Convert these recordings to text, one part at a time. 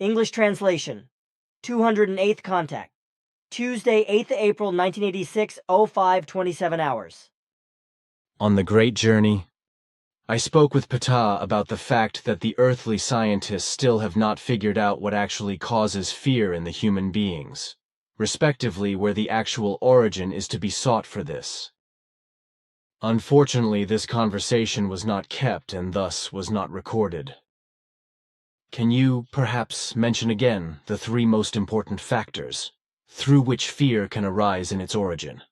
English translation. 208th contact. Tuesday, 8th April 1986, 05:27 hours. On the great journey, I spoke with Ptah about the fact that the earthly scientists still have not figured out what actually causes fear in the human beings, respectively where the actual origin is to be sought for this. Unfortunately, this conversation was not kept and thus was not recorded. Can you, perhaps, mention again the three most important factors through which fear can arise in its origin?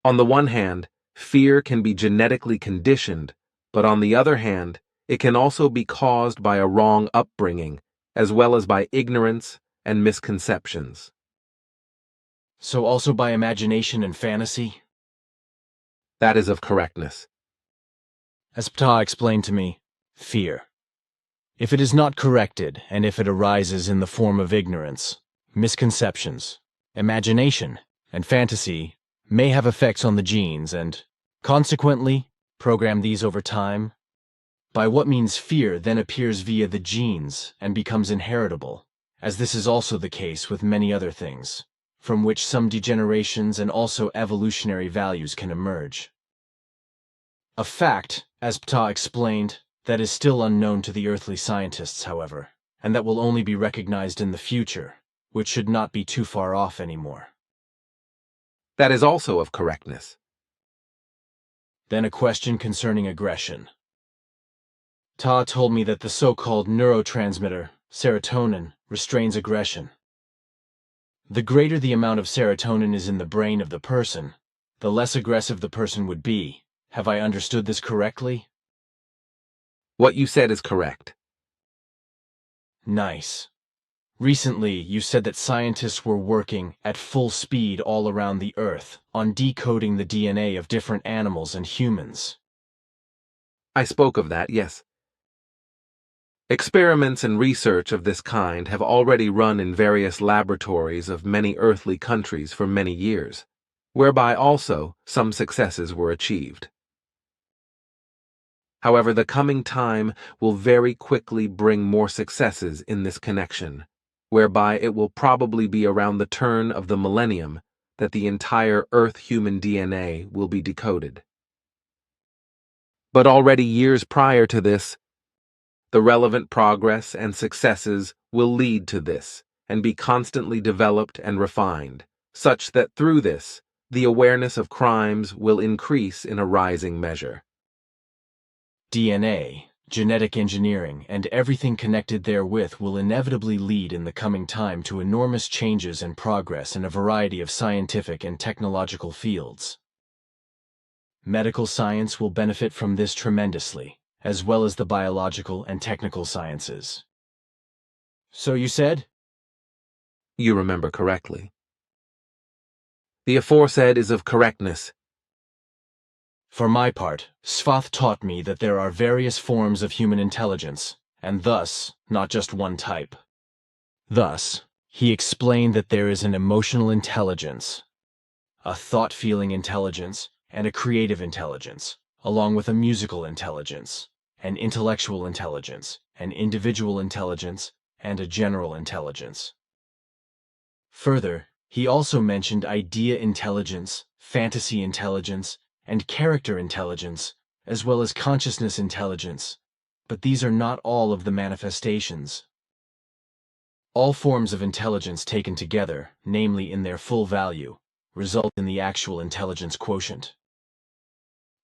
On the one hand, fear can be genetically conditioned, but on the other hand, it can also be caused by a wrong upbringing, as well as by ignorance and misconceptions. So also by imagination and fantasy? That is of correctness. As Ptah explained to me, fear. If it is not corrected, and if it arises in the form of ignorance, misconceptions, imagination, and fantasy may have effects on the genes and, consequently, program these over time. By what means fear then appears via the genes and becomes inheritable, as this is also the case with many other things, from which some degenerations and also evolutionary values can emerge. A fact, as Ptah explained, that is still unknown to the earthly scientists, however, and that will only be recognized in the future, which should not be too far off anymore. That is also of correctness. Then a question concerning aggression. Ptah told me that the so-called neurotransmitter, serotonin, restrains aggression. The greater the amount of serotonin is in the brain of the person, the less aggressive the person would be. Have I understood this correctly? What you said is correct. Nice. Recently, you said that scientists were working at full speed all around the Earth on decoding the DNA of different animals and humans. I spoke of that, yes. Experiments and research of this kind have already run in various laboratories of many earthly countries for many years, whereby also some successes were achieved. However, the coming time will very quickly bring more successes in this connection, whereby it will probably be around the turn of the millennium that the entire Earth human DNA will be decoded. But already years prior to this, the relevant progress and successes will lead to this and be constantly developed and refined, such that through this, the awareness of crimes will increase in a rising measure. DNA, genetic engineering, and everything connected therewith will inevitably lead in the coming time to enormous changes and progress in a variety of scientific and technological fields. Medical science will benefit from this tremendously, as well as the biological and technical sciences. So you said? You remember correctly. The aforesaid is of correctness. For my part, Svath taught me that there are various forms of human intelligence, and thus, not just one type. Thus, he explained that there is an emotional intelligence, a thought-feeling intelligence, and a creative intelligence, along with a musical intelligence, an intellectual intelligence, an individual intelligence, and a general intelligence. Further, he also mentioned idea intelligence, fantasy intelligence, and character intelligence, as well as consciousness intelligence, but these are not all of the manifestations. All forms of intelligence taken together, namely in their full value, result in the actual intelligence quotient.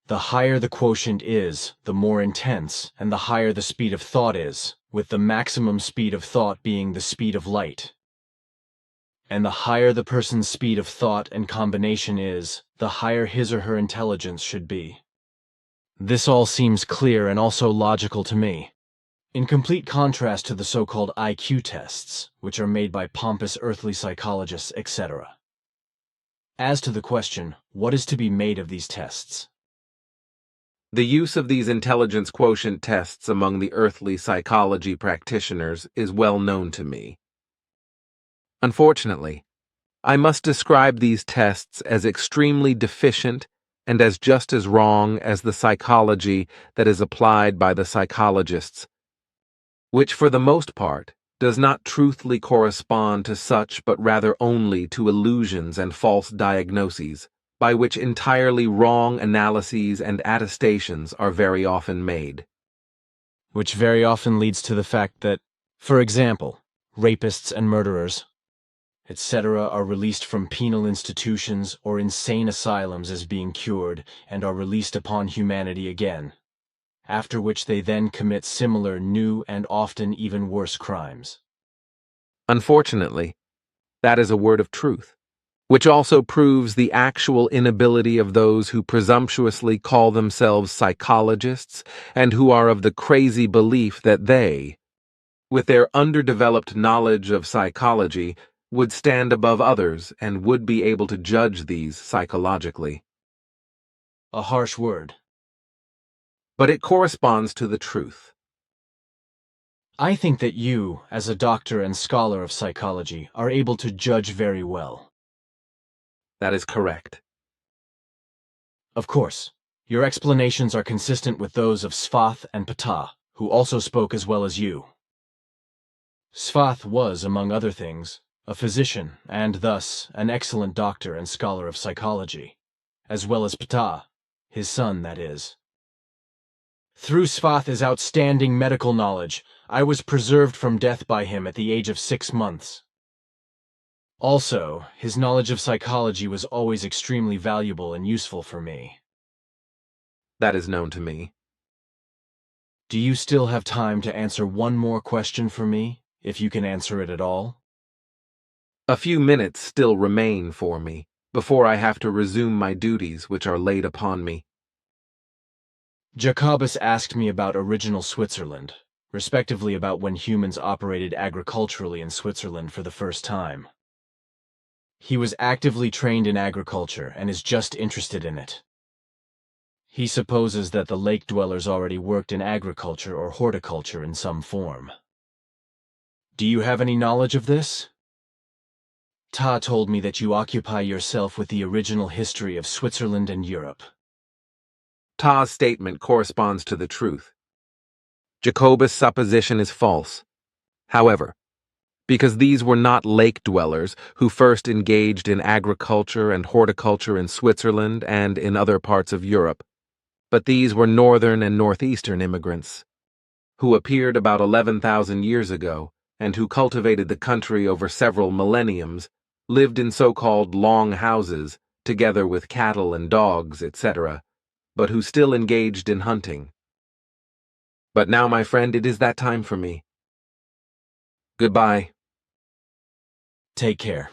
The higher the quotient is, the more intense, and the higher the speed of thought is, with the maximum speed of thought being the speed of light. And the higher the person's speed of thought and combination is, the higher his or her intelligence should be. This all seems clear and also logical to me, in complete contrast to the so-called IQ tests, which are made by pompous earthly psychologists, etc. As to the question, what is to be made of these tests? The use of these intelligence quotient tests among the earthly psychology practitioners is well known to me. Unfortunately, I must describe these tests as extremely deficient and as just as wrong as the psychology that is applied by the psychologists, which for the most part does not truthfully correspond to such but rather only to illusions and false diagnoses, by which entirely wrong analyses and attestations are very often made. Which very often leads to the fact that, for example, rapists and murderers, etc., are released from penal institutions or insane asylums as being cured and are released upon humanity again, after which they then commit similar new and often even worse crimes. Unfortunately, that is a word of truth, which also proves the actual inability of those who presumptuously call themselves psychologists and who are of the crazy belief that they, with their underdeveloped knowledge of psychology, would stand above others and would be able to judge these psychologically. A harsh word. But it corresponds to the truth. I think that you, as a doctor and scholar of psychology, are able to judge very well. That is correct. Of course, your explanations are consistent with those of Sfath and Ptah, who also spoke as well as you. Sfath was, among other things, a physician and thus an excellent doctor and scholar of psychology, as well as Ptah, his son, that is. Through Sfath's outstanding medical knowledge, I was preserved from death by him at the age of 6 months. Also, his knowledge of psychology was always extremely valuable and useful for me. That is known to me. Do you still have time to answer one more question for me, if you can answer it at all? A few minutes still remain for me before I have to resume my duties which are laid upon me. Jacobus asked me about original Switzerland, respectively about when humans operated agriculturally in Switzerland for the first time. He was actively trained in agriculture and is just interested in it. He supposes that the lake dwellers already worked in agriculture or horticulture in some form. Do you have any knowledge of this? Ta told me that you occupy yourself with the original history of Switzerland and Europe. Ta's statement corresponds to the truth. Jacobus' supposition is false. However, because these were not lake dwellers who first engaged in agriculture and horticulture in Switzerland and in other parts of Europe, but these were northern and northeastern immigrants, who appeared about 11,000 years ago and who cultivated the country over several millenniums, lived in so-called long houses, together with cattle and dogs, etc., but who still engaged in hunting. But now, my friend, it is that time for me. Goodbye. Take care.